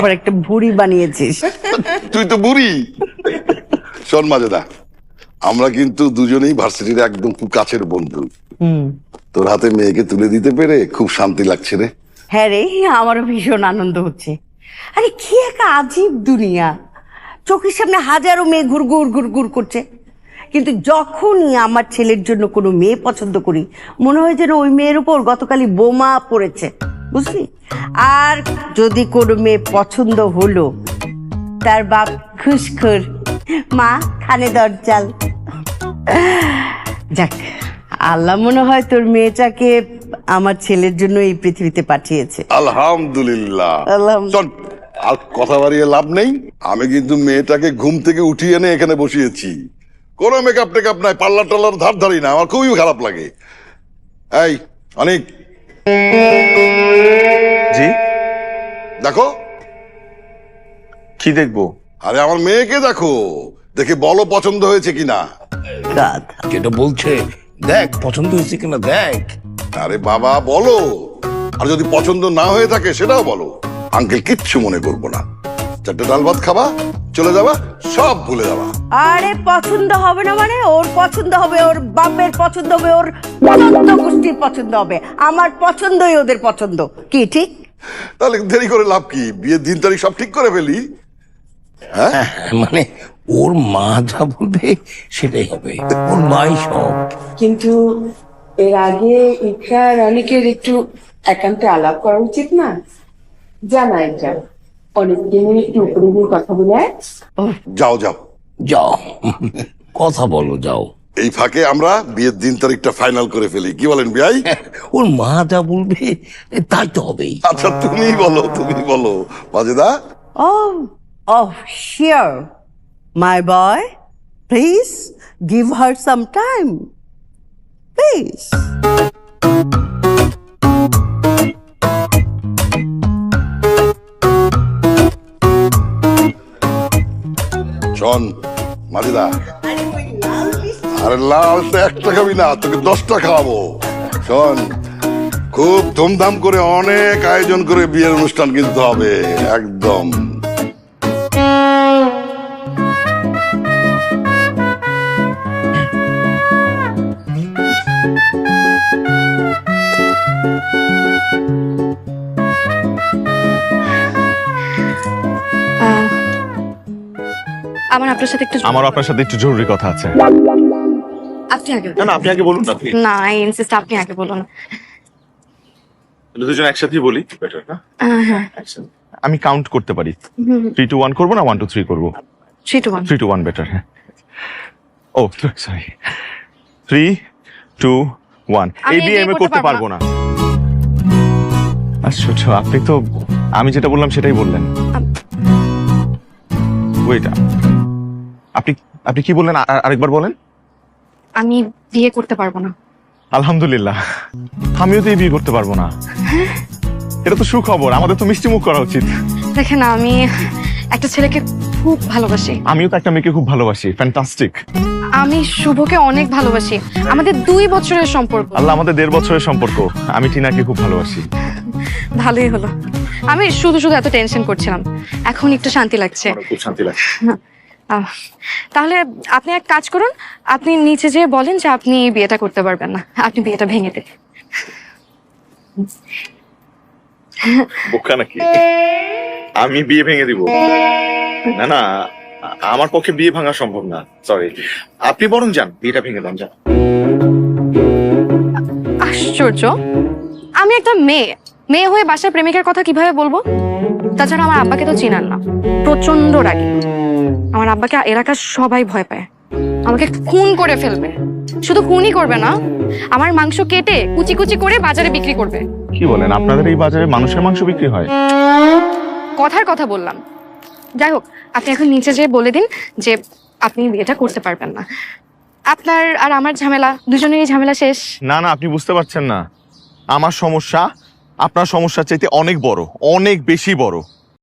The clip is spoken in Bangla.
আবার একটা বুড়ি বানিয়েছিস। তুই তো বুড়ি। শোন মাজেদা, আমরা কিন্তু দুজনেই ভার্সিটির একদম খুব কাছের বন্ধু। তোর হাতে মেয়েকে তুলে দিতে পেরে খুব শান্তি লাগছে রে। হ্যাঁ রে, আমারও ভীষণ আনন্দ হচ্ছে। আরে কি এক আজীব দুনিয়া, চোখের সামনে হাজারো মেয়ে ঘুরঘুর ঘুরঘুর করছে, কিন্তু যখনই আমার ছেলের জন্য কোনো মেয়ে পছন্দ করি মনে হয় যেন ওই মেয়ের উপর গতকালই বোমা পড়েছে, বুঝলি? আর যদি কোনো মেয়ে পছন্দ হলো, তার বাপ খুশখুর, মা খানে দরজাল। যাক, আল্লাহ মনে হয় তোর মেয়েটাকে আমার ছেলের জন্য এই পৃথিবীতে পাঠিয়েছে। আলহামদুলিল্লাহ। শোন, আর কথা বাড়িয়ে লাভ নেই। আমি কিন্তু মেয়েটাকে ঘুম থেকে উঠিয়ে এনে এখানে বসিয়েছি। কোনো মেকআপ টেকআপ নাই, পার্লার টার্লার ধার ধারি না, আমার খুবই খারাপ লাগে। এই অনেক জি, দেখো। কি দেখবো? আরে আমার মেয়েকে দেখো, দেখে বলো পছন্দ হয়েছে কিনা। যেটা বলছে দেখ, পছন্দ হয়েছে কিনা দেখ। আরে বাবা বলো, আর যদি পছন্দ না হয়ে থাকে সেটাও বলো। আঙ্কেল কিচ্ছু মনে করবো না। চারটে ডাল ভাত খাবা, চলে যাবা, সব ভুলে যাবা। আরে পছন্দ হবে না মানে? ওর পছন্দ হবে, ওর বাপের পছন্দ হবে, ওর চোদ্দ গোষ্ঠীর পছন্দ হবে। আমার পছন্দই ওদের পছন্দ। কি ঠিক? তাহলে দেরি করে লাভ কি? বিয়ের দিন তারিখ সব ঠিক করে ফেলি। হ্যাঁ, মানে ওর মা যা বলবে সেটাই হবে, ওর মাই সব। কিন্তু এর আগে ইকরার অনেকের একটু একান্তে আলাপ করা উচিত না? জানা এটা অনেককে নিয়ে একটু উপরে গিয়ে কথা বলে আয়। যাও যাও যাও, কথা বলো, যাও। এই ফাঁকে আমরা বিয়ের দিন তারিখটা ফাইনাল করে ফেলি, কি বলেন বিয়াই? ওর মা যা বলবে তাই তো হবেই। আচ্ছা তুমি বলো, তুমি বলো Majeda. Oh, oh, sure. My boy, please give her some time. Please. শোন মাজেদা, আরে লাল তো একটা খাবি না, তোকে 10টা খাওয়াবো। শোন, খুব ধুমধাম করে অনেক আয়োজন করে বিয়ের অনুষ্ঠান কিন্তু হবে একদম। আমার আপনার সাথে একটু আমার আপনার সাথে একটু জরুরি কথা আছে। আপনি আগে না না, আপনি আগে বলুন না। না, আই ইনসিস্ট আপনি আগে বলুন। দুজন একসাথেই বলি, বেটার না? হ্যাঁ, আমি কাউন্ট করতে পারি। 3 to 1 করবো না 1 to 3 করবো? 3 to 1 3 to 1 বেটার। হ্যাঁ, ও সরি, 3 2 1। এই বিয়ে আমি করতে পারবো না। আশ্চর্য, আপনি তো আমি যেটা বললাম সেটাই বললেন। ওয়েট, আপনি আপনি কি বললেন? আরেকবার বলেন। আমি বিয়ে করতে পারবো না। আলহামদুলিল্লাহ, আমিও তো এই বিয়ে করতে পারবো না। এটা তো সুখবর, আমাদের তো মিষ্টি মুখ করা উচিত। দেখেন, আমি একটা ছেলেকে খুব ভালোবাসি। আমিও তো একটা মেয়েকে খুব ভালোবাসি। ফ্যান্টাস্টিক। আমি শুভকে অনেক ভালোবাসি। আমাদের 2 বছরের সম্পর্ক। আল্লাহ, আমাদের 1.5 বছরের সম্পর্ক। আমি টিনাকে খুব ভালোবাসি। ভালোই হলো। আমি শুধু শুধু এত টেনশন করছিলাম, এখন একটু শান্তি লাগছে। খুব শান্তি লাগছে। তাহলে আপনি এক কাজ করুন, আপনি নিচে যেয়ে বলেন যে আপনি বিয়েটা করতে পারবেন না, আপনি বিয়েটা ভেঙে দেন। বোকা নাকি? আমি বিয়ে ভেঙে দিব? না না, আমার পক্ষে বিয়ে ভাঙা সম্ভব না। সরি, আপনি বরং যান, বিয়েটা ভেঙে দেন, যান। আশ্চর্য, আমি একটা মেয়ে হয়ে বাসায় প্রেমিকের কথা কিভাবে বলবো? তাছাড়া আমার আব্বাকে তো চিনান না, প্রচন্ড রাগী। আমার আব্বাকে এলাকার সবাই ভয় পায়, আমাকে খুন করে ফেলবে। শুধু খুনই করবে না, আমার মাংস কেটে কুচি কুচি করে বাজারে বিক্রি করবে। কি বলেন? আপনাদের এই বাজারে মানুষের মাংস বিক্রি হয়? কথার কথা বললাম। যাই হোক, আপনি এখন নিচে যেয়ে বলে দিন যে আপনি বিয়েটা করতে পারবেন না। আপনার আর আমার ঝামেলা, দুজনেরই ঝামেলা শেষ। না না, আপনি বুঝতে পারছেন না। আমার সমস্যা আপনার সমস্যার চাইতে অনেক বড়, অনেক বেশি বড়।